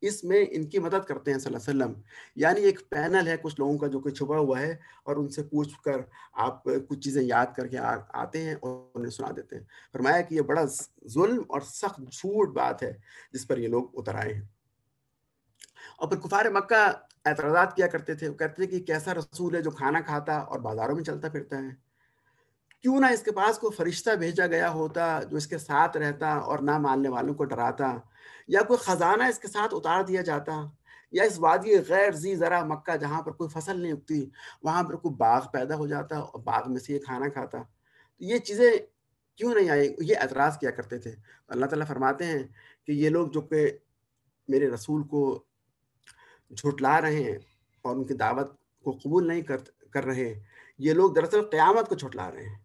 S1: اس میں ان کی مدد کرتے ہیں صلی اللہ علیہ وسلم، یعنی ایک پینل ہے کچھ لوگوں کا جو کہ چھپا ہوا ہے، اور ان سے پوچھ کر آپ کچھ چیزیں یاد کر کے آتے ہیں اور انہیں سنا دیتے ہیں۔ فرمایا کہ یہ بڑا ظلم اور سخت جھوٹ بات ہے جس پر یہ لوگ اتر آئے ہیں۔ اور پھر کفار مکہ اعتراضات کیا کرتے تھے، وہ کہتے تھے کہ کیسا رسول ہے جو کھانا کھاتا اور بازاروں میں چلتا پھرتا ہے، کیوں نہ اس کے پاس کوئی فرشتہ بھیجا گیا ہوتا جو اس کے ساتھ رہتا اور نہ ماننے والوں کو ڈراتا، یا کوئی خزانہ اس کے ساتھ اتار دیا جاتا، یا اس وادی غیر ذی زرع مکہ جہاں پر کوئی فصل نہیں اگتی وہاں پر کوئی باغ پیدا ہو جاتا اور باغ میں سے یہ کھانا کھاتا۔ تو یہ چیزیں کیوں نہیں آئی، یہ اعتراض کیا کرتے تھے۔ اللہ تعالیٰ فرماتے ہیں کہ یہ لوگ جو کہ میرے رسول کو جھٹلا رہے ہیں اور ان کی دعوت کو قبول نہیں کر رہے، یہ لوگ دراصل قیامت کو جھٹلا رہے ہیں،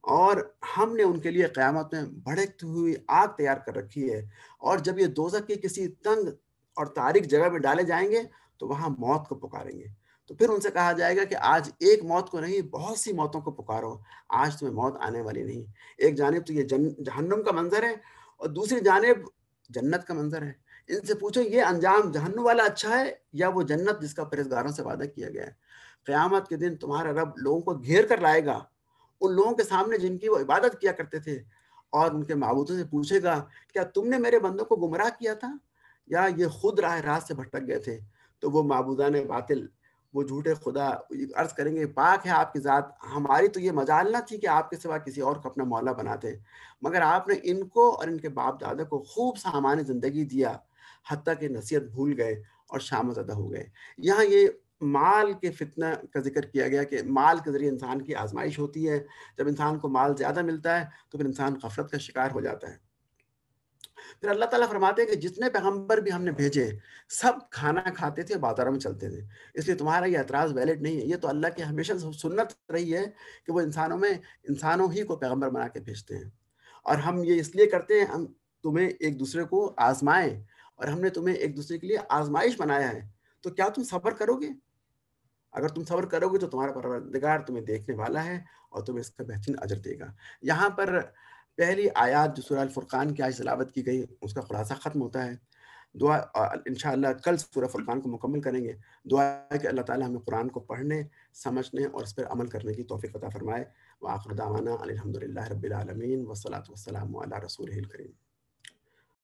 S1: اور ہم نے ان کے لیے قیامت میں بھڑکتی ہوئی آگ تیار کر رکھی ہے، اور جب یہ دوزخ کی کسی تنگ اور تاریک جگہ میں ڈالے جائیں گے تو وہاں موت کو پکاریں گے، تو پھر ان سے کہا جائے گا کہ آج ایک موت کو نہیں بہت سی موتوں کو پکارو، آج تمہیں موت آنے والی نہیں۔ ایک جانب تو یہ جہنم کا منظر ہے، اور دوسری جانب جنت کا منظر ہے۔ ان سے پوچھو یہ انجام جہنم والا اچھا ہے یا وہ جنت جس کا پرہیزگاروں سے وعدہ کیا گیا ہے؟ قیامت کے دن تمہارا رب لوگوں کو گھیر کر لائے گا، ان لوگوں کے سامنے جن کی وہ عبادت کیا کرتے تھے، اور ان کے معبودوں سے پوچھے گا کیا تم نے میرے بندوں کو گمراہ کیا تھا یا یہ خود راہ راست سے بھٹک گئے تھے؟ تو وہ معبودان باطل، وہ جھوٹے خدا عرض کریں گے پاک ہے آپ کی ذات، ہماری تو یہ مجال نہ تھی کہ آپ کے سوا کسی اور کو اپنا مولا بناتے، مگر آپ نے ان کو اور ان کے باپ دادا کو خوب سامان زندگی دیا حتیٰ کہ نصیحت بھول گئے اور شام زدہ ہو گئے۔ یہاں یہ مال کے فتنہ کا ذکر کیا گیا کہ مال کے ذریعے انسان کی آزمائش ہوتی ہے، جب انسان کو مال زیادہ ملتا ہے تو پھر انسان غفلت کا شکار ہو جاتا ہے۔ پھر اللہ تعالیٰ فرماتے ہیں کہ جتنے پیغمبر بھی ہم نے بھیجے سب کھانا کھاتے تھے، بازاروں میں چلتے تھے، اس لیے تمہارا یہ اعتراض ویلڈ نہیں ہے، یہ تو اللہ کی ہمیشہ سنت رہی ہے کہ وہ انسانوں ہی کو پیغمبر بنا کے بھیجتے ہیں، اور ہم یہ اس لیے کرتے ہیں ہم تمہیں ایک دوسرے کو آزمائیں، اور ہم نے تمہیں ایک دوسرے کے لیے آزمائش بنایا ہے، تو کیا تم صبر کرو گے؟ اگر تم صبر کرو گے تو تمہارا پروردگار تمہیں دیکھنے والا ہے اور تمہیں اس کا بہترین اجر دے گا۔ یہاں پر پہلی آیات جو سورہ الفرقان کی آج تلاوت کی گئی اس کا خلاصہ ختم ہوتا ہے۔ دعا انشاءاللہ کل سورہ فرقان کو مکمل کریں گے۔ دعا ہے کہ اللہ تعالیٰ ہمیں قرآن کو پڑھنے، سمجھنے اور اس پر عمل کرنے کی توفیق عطا فرمائے۔ وآخر دعوانا ان الحمد للہ رب العالمین والصلاۃ والسلام علی رسولہ الکریم۔